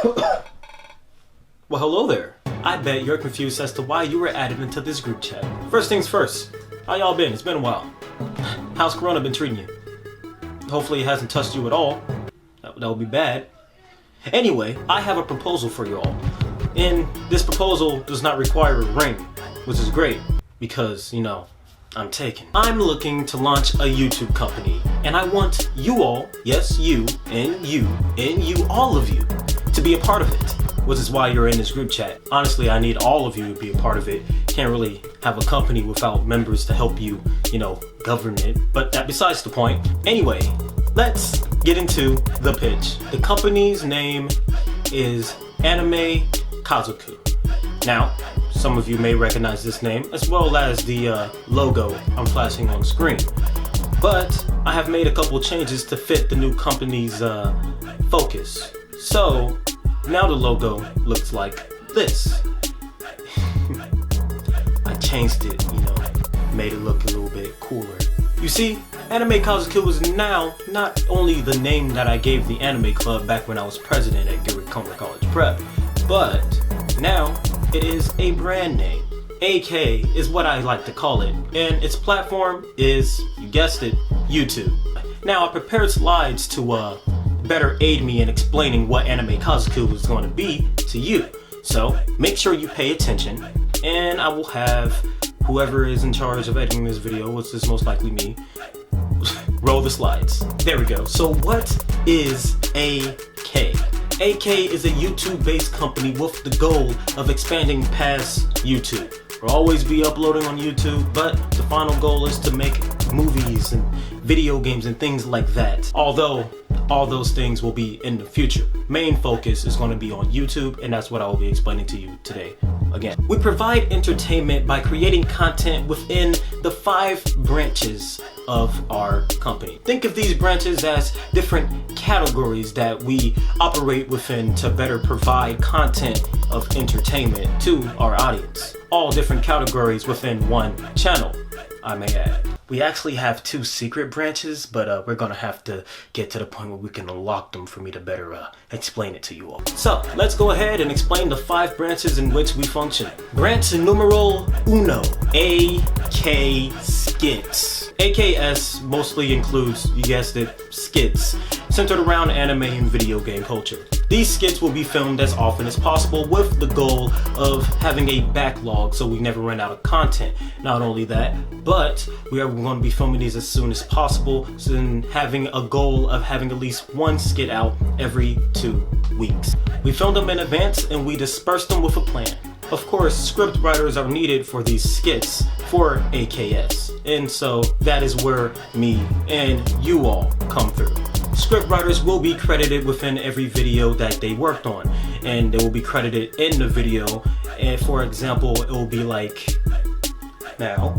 Well, hello there. I bet you're confused as to why you were added into this group chat. First things first, how y'all been? It's been a while. How's Corona been treating you? Hopefully it hasn't touched you at all. That would be bad. Anyway, I have a proposal for you all. And this proposal does not require a ring, which is great because, I'm taken. I'm looking to launch a YouTube company, and I want you all, yes, you, all of you, to be a part of it, which is why you're in this group chat. Honestly, I need all of you to be a part of it. Can't really have a company without members to help you, govern it, but that besides the point. Anyway, let's get into the pitch. The company's name is Anime Kazoku. Now, some of you may recognize this name as well as the logo I'm flashing on screen. But I have made a couple changes to fit the new company's focus. So now the logo looks like this. I changed it, made it look a little bit cooler. You see, Anime Kazoku is now not only the name that I gave the anime club back when I was president at Gilbert Comer College Prep, but now it is a brand name. AK is what I like to call it, and its platform is, you guessed it, YouTube. Now I prepared slides to better aid me in explaining what Anime Kazoku is going to be to you. So make sure you pay attention, and I will have whoever is in charge of editing this video, which is most likely me, roll the slides. There we go. So what is AK? AK is a YouTube-based company with the goal of expanding past YouTube. We'll always be uploading on YouTube, but the final goal is to make movies and video games and things like that. Although all those things will be in the future. Main focus is going to be on YouTube, and that's what I will be explaining to you today. Again, we provide entertainment by creating content within the 5 branches of our company. Think of these branches as different categories that we operate within to better provide content of entertainment to our audience. All different categories within one channel, I may add. We actually have 2 secret branches, but we're gonna have to get to the point where we can unlock them for me to better explain it to you all. So let's go ahead and explain the 5 branches in which we function. Branch numero uno, AK Skits. AKS mostly includes, you guessed it, skits centered around anime and video game culture. These skits will be filmed as often as possible with the goal of having a backlog so we never run out of content. Not only that, but we are going to be filming these as soon as possible, and having a goal of having at least 1 skit out every 2 weeks. We filmed them in advance and we dispersed them with a plan. Of course, script writers are needed for these skits for AKS, and so that is where me and you all come through. Script writers will be credited within every video that they worked on, and they will be credited in the video. And for example, it will be like now.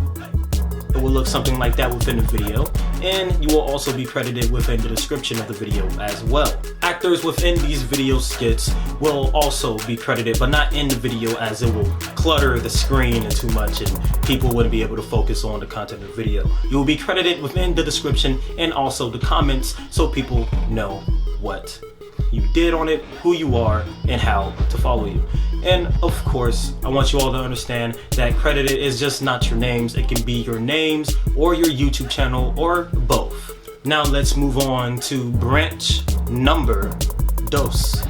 It will look something like that within the video, and you will also be credited within the description of the video as well. Actors within these video skits will also be credited, but not in the video, as it will clutter the screen too much and people wouldn't be able to focus on the content of the video. You will be credited within the description and also the comments so people know what you did on it, who you are, and how to follow you. And of course, I want you all to understand that credited is just not your names. It can be your names or your YouTube channel or both. Now let's move on to branch number dos.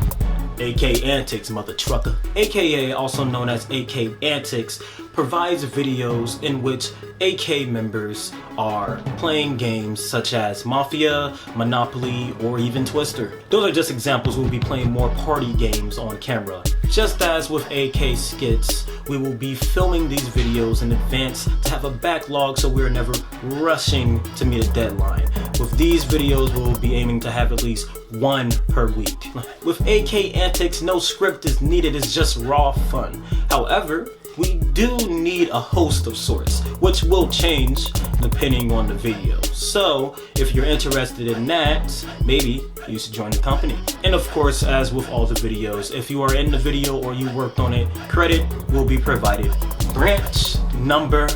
AK Antics, mother trucker. AKA, also known as AK Antics, provides videos in which AK members are playing games such as Mafia, Monopoly, or even Twister. Those are just examples. We'll be playing more party games on camera. Just as with AK Skits, we will be filming these videos in advance to have a backlog so we're never rushing to meet a deadline. With these videos, we'll be aiming to have at least 1 per week. With AK Antics, no script is needed, it's just raw fun. However, we do need a host of sorts, which will change depending on the video. So if you're interested in that, maybe you should join the company. And of course, as with all the videos, if you are in the video or you worked on it, credit will be provided. Branch number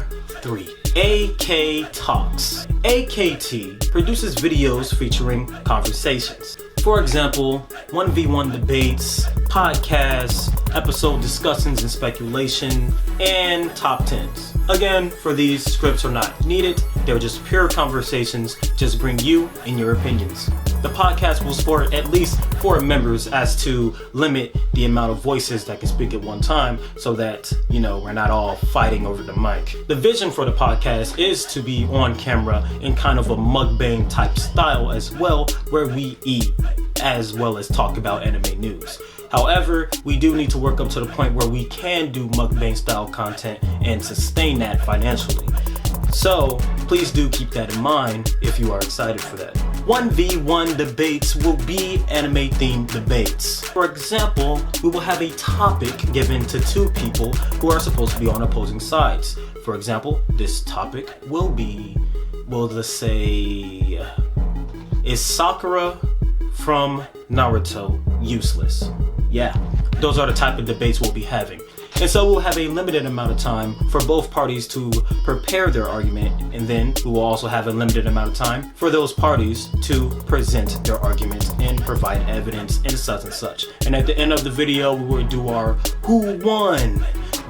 3. AK Talks. AKT produces videos featuring conversations. For example, 1v1 debates, podcasts, episode discussions and speculation, and top 10s. Again, for these, scripts are not needed. They're just pure conversations, just bring you and your opinions. The podcast will support at least 4 members as to limit the amount of voices that can speak at one time so that, we're not all fighting over the mic. The vision for the podcast is to be on camera in kind of a mukbang type style as well, where we eat as well as talk about anime news. However, we do need to work up to the point where we can do mukbang style content and sustain that financially. So please do keep that in mind if you are excited for that. 1v1 debates will be anime themed debates. For example, we will have a topic given to 2 people who are supposed to be on opposing sides. For example, this topic will be, we'll just say, is Sakura from Naruto useless? Yeah, those are the type of debates we'll be having. And so we'll have a limited amount of time for both parties to prepare their argument, and then we will also have a limited amount of time for those parties to present their argument and provide evidence and such and such. And at the end of the video, we will do our who won,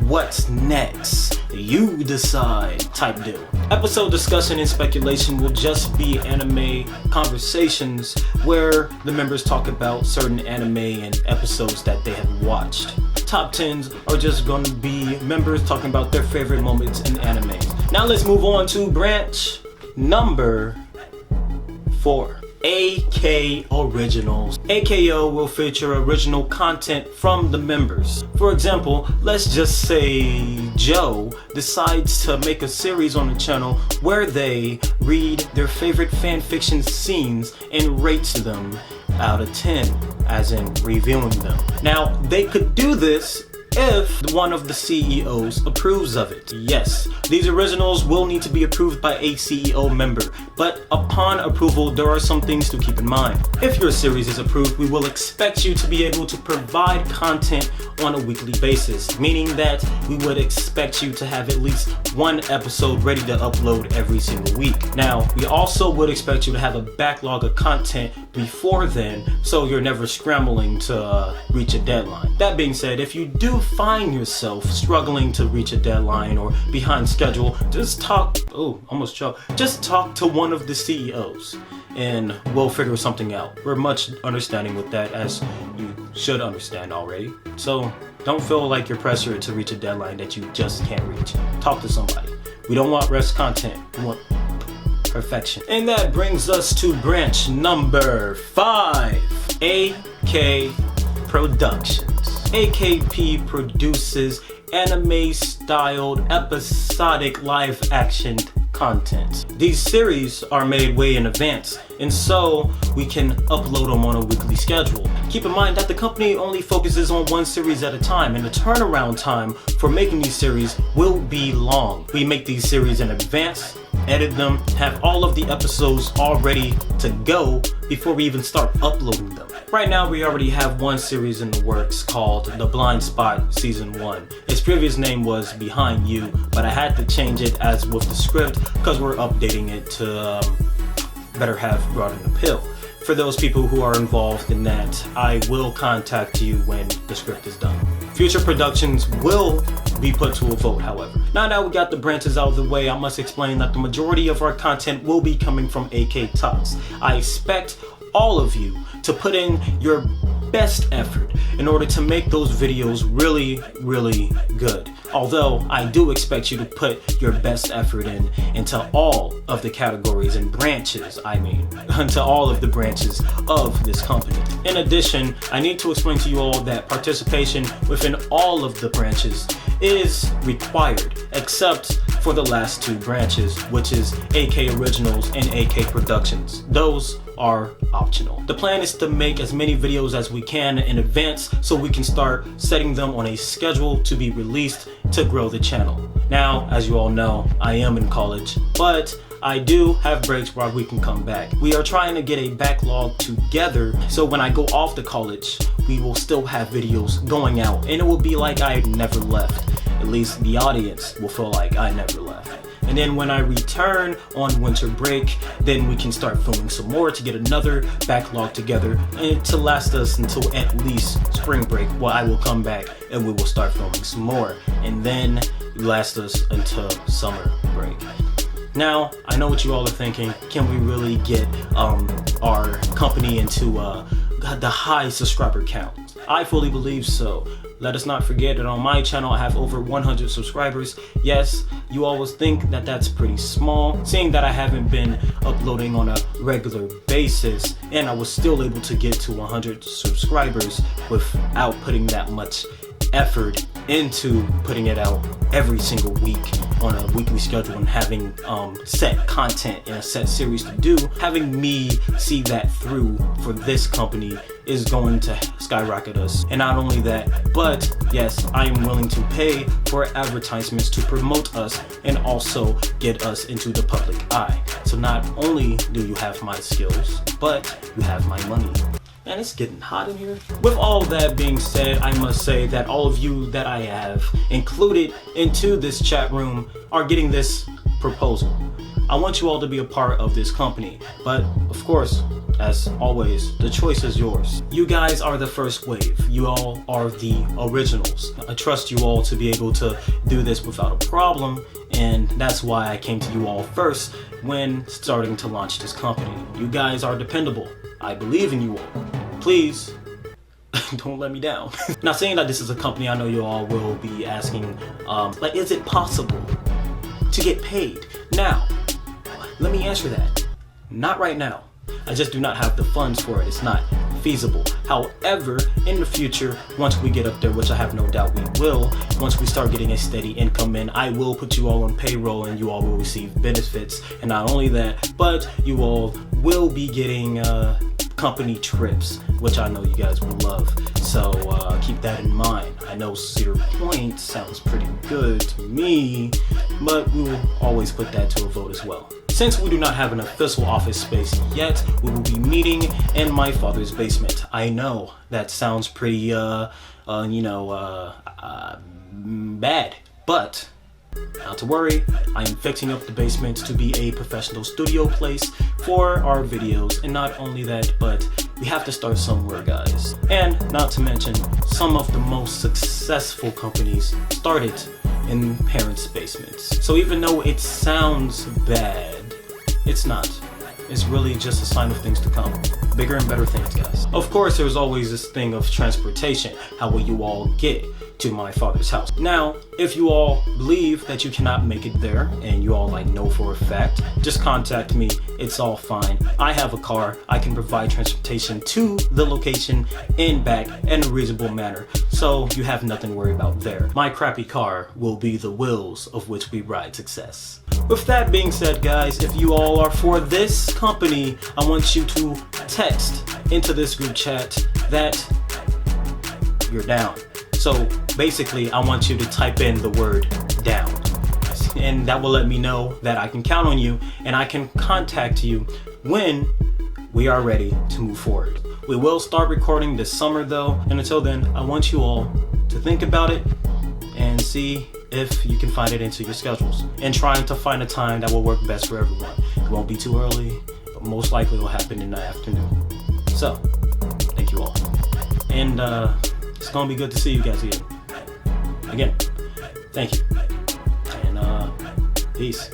what's next, you decide type deal. Episode discussion and speculation will just be anime conversations where the members talk about certain anime and episodes that they have watched. Top 10s are just going to be members talking about their favorite moments in anime. Now let's move on to branch number 4. AK Originals. AKO will feature original content from the members. For example, let's just say Joe decides to make a series on the channel where they read their favorite fanfiction scenes and rates them out of 10, as in reviewing them. Now, they could do this if one of the CEOs approves of it. Yes, these originals will need to be approved by a CEO member, but upon approval, there are some things to keep in mind. If your series is approved, we will expect you to be able to provide content on a weekly basis, meaning that we would expect you to have at least 1 episode ready to upload every single week. Now, we also would expect you to have a backlog of content before then, so you're never scrambling to reach a deadline. That being said, if you do find yourself struggling to reach a deadline or behind schedule, just talk to one of the CEOs and we'll figure something out. We're much understanding with that, as you should understand already. So don't feel like you're pressured to reach a deadline that you just can't reach. Talk to somebody. We don't want rest content. We want perfection. And that brings us to branch number 5. AK Productions. AKP produces anime-styled episodic live-action content. These series are made way in advance, and so we can upload them on a weekly schedule. Keep in mind that the company only focuses on 1 series at a time, and the turnaround time for making these series will be long. We make these series in advance, edit them, have all of the episodes all ready to go before we even start uploading them. Right now, we already have 1 series in the works called The Blind Spot Season 1. Its previous name was Behind You, but I had to change it as with the script because we're updating it to better have brought in a pill. For those people who are involved in that, I will contact you when the script is done. Future productions will be put to a vote, however. Now that we got the branches out of the way, I must explain that the majority of our content will be coming from AK Talks. I expect all of you to put in your best effort in order to make those videos really, really good. Although I do expect you to put your best effort into all of the categories and branches, into all of the branches of this company. In addition, I need to explain to you all that participation within all of the branches is required, except for the last 2 branches, which is AK Originals and AK Productions. Those are optional. The plan is to make as many videos as we can in advance so we can start setting them on a schedule to be released to grow the channel. Now, as you all know, I am in college, but I do have breaks where we can come back. We are trying to get a backlog together so when I go off to college, we will still have videos going out and it will be like I never left. At least the audience will feel like I never left. And then when I return on winter break, then we can start filming some more to get another backlog together and to last us until at least spring break, where I will come back and we will start filming some more, and then last us until summer break. Now, I know what you all are thinking. Can we really get our company into the high subscriber count? I fully believe so. Let us not forget that on my channel I have over 100 subscribers. Yes, you always think that that's pretty small, seeing that I haven't been uploading on a regular basis, and I was still able to get to 100 subscribers without putting that much effort into putting it out every single week on a weekly schedule and having set content and a set series to do. Having me see that through for this company is going to skyrocket us. And not only that, but yes, I am willing to pay for advertisements to promote us and also get us into the public eye. So not only do you have my skills, but you have my money. Man, it's getting hot in here. With all that being said, I must say that all of you that I have included into this chat room are getting this proposal. I want you all to be a part of this company, but of course, as always, the choice is yours. You guys are the first wave. You all are the originals. I trust you all to be able to do this without a problem, and that's why I came to you all first when starting to launch this company. You guys are dependable. I believe in you all. Please, don't let me down. Now, saying that this is a company, I know you all will be asking, like, is it possible to get paid? Now, let me answer that. Not right now. I just do not have the funds for it. It's not feasible. However, in the future, once we get up there, which I have no doubt we will, once we start getting a steady income in, I will put you all on payroll and you all will receive benefits. And not only that, but you all will be getting company trips, which I know you guys will love. So keep that in mind. I know Cedar Point sounds pretty good to me, but we will always put that to a vote as well. Since we do not have an official office space yet, we will be meeting in my father's basement. I know that sounds pretty, bad, but not to worry, I am fixing up the basement to be a professional studio place for our videos. And not only that, but we have to start somewhere, guys. And not to mention, some of the most successful companies started in parents' basements. So even though it sounds bad, it's not. It's really just a sign of things to come. Bigger and better things, guys. Of course, there's always this thing of transportation. How will you all get to my father's house? Now, if you all believe that you cannot make it there and you all know for a fact, just contact me. It's all fine. I have a car. I can provide transportation to the location and back in a reasonable manner. So you have nothing to worry about there. My crappy car will be the wheels of which we ride success. With that being said, guys, if you all are for this company, I want you to text into this group chat that you're down. So basically, I want you to type in the word down, and that will let me know that I can count on you and I can contact you when we are ready to move forward. We will start recording this summer though, and until then, I want you all to think about it and see if you can find it into your schedules, and trying to find a time that will work best for everyone. It won't be too early, but most likely it will happen in the afternoon. So, thank you all. And it's gonna be good to see you guys again. Thank you. And peace.